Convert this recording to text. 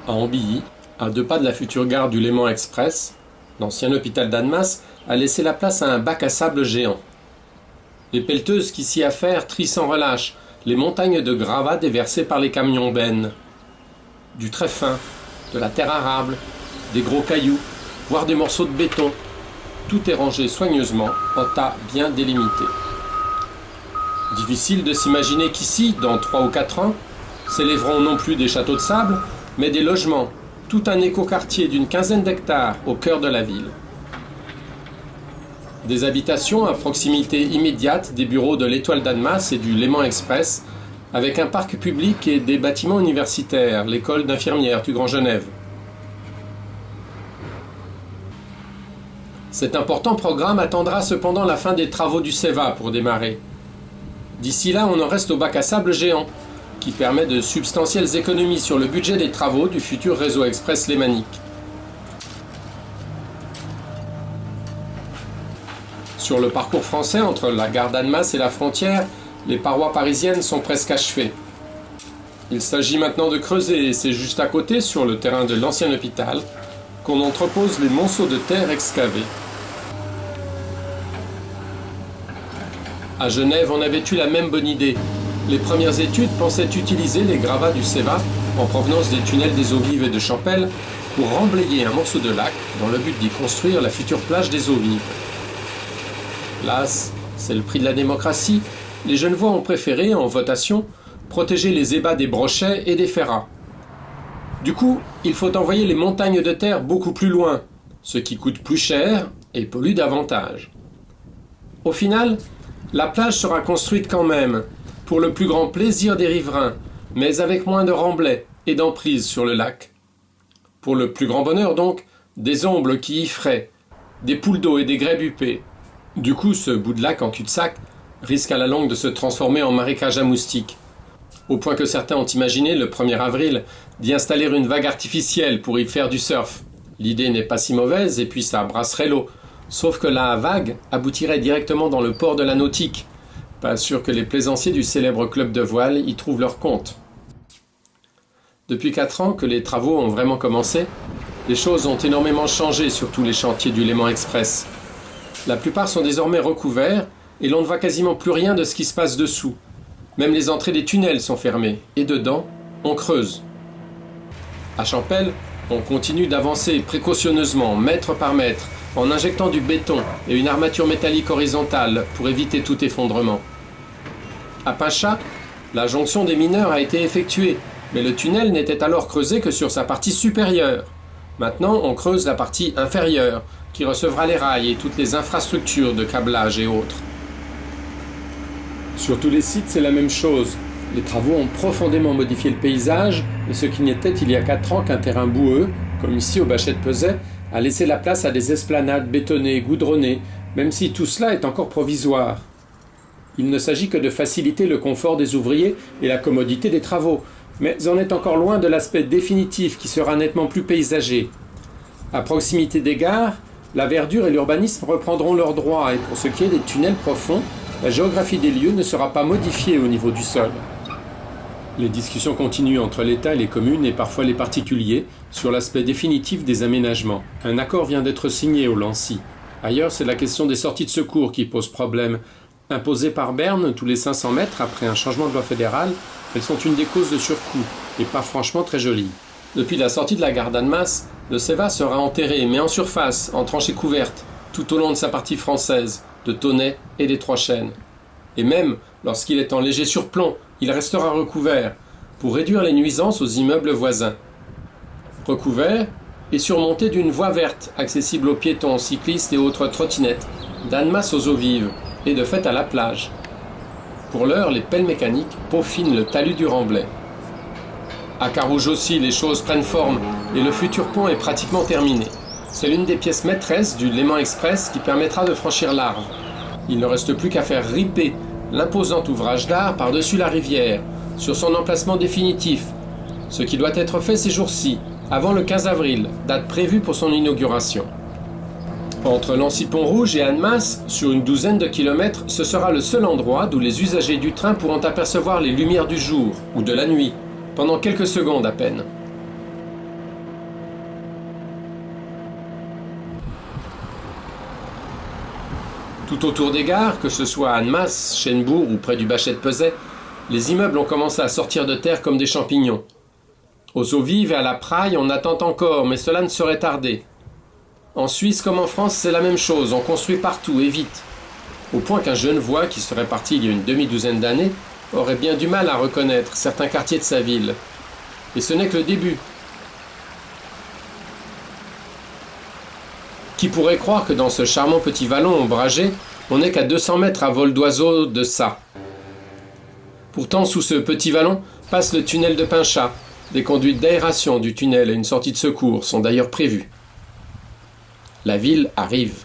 À Ambilly, à 2 pas de la future gare du Léman Express, l'ancien hôpital d'Annemasse a laissé la place à un bac à sable géant. Les pelleteuses qui s'y affairent trient sans relâche les montagnes de gravats déversés par les camions bennes. Du très fin, de la terre arable, des gros cailloux, voire des morceaux de béton. Tout est rangé soigneusement en tas bien délimités. Difficile de s'imaginer qu'ici, dans 3 ou 4 ans, s'élèveront non plus des châteaux de sable, mais des logements, tout un écoquartier d'une 15aine d'hectares au cœur de la ville. Des habitations à proximité immédiate des bureaux de l'Étoile d'Annemasse et du Léman Express, avec un parc public et des bâtiments universitaires, l'école d'infirmières du Grand Genève. Cet important programme attendra cependant la fin des travaux du CEVA pour démarrer. D'ici là, on en reste au bac à sable géant, qui permet de substantielles économies sur le budget des travaux du futur réseau express lémanique. Sur le parcours français entre la gare d'Annemasse et la frontière, les parois parisiennes sont presque achevées. Il s'agit maintenant de creuser et c'est juste à côté, sur le terrain de l'ancien hôpital, qu'on entrepose les monceaux de terre excavés. À Genève, on avait eu la même bonne idée. Les premières études pensaient utiliser les gravats du CEVA en provenance des tunnels des Eaux Vives et de Champel pour remblayer un morceau de lac dans le but d'y construire la future plage des Eaux Vives. Hélas, c'est le prix de la démocratie. Les Genevois ont préféré, en votation, protéger les ébats des brochets et des ferrats. Du coup, il faut envoyer les montagnes de terre beaucoup plus loin, ce qui coûte plus cher et pollue davantage. Au final, la plage sera construite quand même, pour le plus grand plaisir des riverains, mais avec moins de remblais et d'emprise sur le lac. Pour le plus grand bonheur donc, des ombres qui y fraient, des poules d'eau et des grèbes huppées. Du coup, ce bout de lac en cul-de-sac risque à la longue de se transformer en marécage à moustiques. Au point que certains ont imaginé, le 1er avril, d'y installer une vague artificielle pour y faire du surf. L'idée n'est pas si mauvaise et puis ça brasserait l'eau. Sauf que la vague aboutirait directement dans le port de la nautique. Pas sûr que les plaisanciers du célèbre club de voile y trouvent leur compte. Depuis 4 ans que les travaux ont vraiment commencé, les choses ont énormément changé sur tous les chantiers du Léman Express. La plupart sont désormais recouverts et l'on ne voit quasiment plus rien de ce qui se passe dessous. Même les entrées des tunnels sont fermées et dedans, on creuse. À Champel, on continue d'avancer précautionneusement, mètre par mètre, en injectant du béton et une armature métallique horizontale pour éviter tout effondrement. À Pinchat, la jonction des mineurs a été effectuée, mais le tunnel n'était alors creusé que sur sa partie supérieure. Maintenant, on creuse la partie inférieure, qui recevra les rails et toutes les infrastructures de câblage et autres. Sur tous les sites, c'est la même chose. Les travaux ont profondément modifié le paysage, et ce qui n'était il y a 4 ans qu'un terrain boueux, comme ici au Bachet de Peuzet, a laissé la place à des esplanades bétonnées, goudronnées, même si tout cela est encore provisoire. Il ne s'agit que de faciliter le confort des ouvriers et la commodité des travaux, mais on est encore loin de l'aspect définitif qui sera nettement plus paysager. À proximité des gares, la verdure et l'urbanisme reprendront leurs droits et pour ce qui est des tunnels profonds, la géographie des lieux ne sera pas modifiée au niveau du sol. Les discussions continuent entre l'État et les communes et parfois les particuliers sur l'aspect définitif des aménagements. Un accord vient d'être signé au Lancy. Ailleurs, c'est la question des sorties de secours qui pose problème. Imposées par Berne tous les 500 mètres après un changement de loi fédérale, elles sont une des causes de surcoût et pas franchement très jolies. Depuis la sortie de la gare d'Annemasse, le CEVA sera enterré, mais en surface, en tranchées couvertes, tout au long de sa partie française, de Tonnet et des Trois Chênes. Et même, lorsqu'il est en léger surplomb, il restera recouvert, pour réduire les nuisances aux immeubles voisins. Recouvert et surmonté d'une voie verte, accessible aux piétons, cyclistes et autres trottinettes, d'Annemasse aux Eaux Vives, et de fait à la plage. Pour l'heure, les pelles mécaniques peaufinent le talus du Remblai. À Carouge aussi, les choses prennent forme et le futur pont est pratiquement terminé. C'est l'une des pièces maîtresses du Léman Express qui permettra de franchir l'Arve. Il ne reste plus qu'à faire riper l'imposant ouvrage d'art par-dessus la rivière, sur son emplacement définitif, ce qui doit être fait ces jours-ci, avant le 15 avril, date prévue pour son inauguration. Entre Lancy-Pont-Rouge et Annemasse, sur une 12aine de kilomètres, ce sera le seul endroit d'où les usagers du train pourront apercevoir les lumières du jour ou de la nuit, pendant quelques secondes à peine. Tout autour des gares, que ce soit à Annemasse, Chennebourg ou près du Bachet de Pezet, les immeubles ont commencé à sortir de terre comme des champignons. Aux eaux vives et à la Praille, on attend encore, mais cela ne saurait tarder. En Suisse comme en France, c'est la même chose, on construit partout et vite. Au point qu'un Genevois, qui serait parti il y a une demi-douzaine d'années, aurait bien du mal à reconnaître certains quartiers de sa ville. Et ce n'est que le début. Qui pourrait croire que dans ce charmant petit vallon ombragé, on n'est qu'à 200 mètres à vol d'oiseau de ça. Pourtant, sous ce petit vallon, passe le tunnel de Pinchat. Des conduites d'aération du tunnel et une sortie de secours sont d'ailleurs prévues. La ville arrive.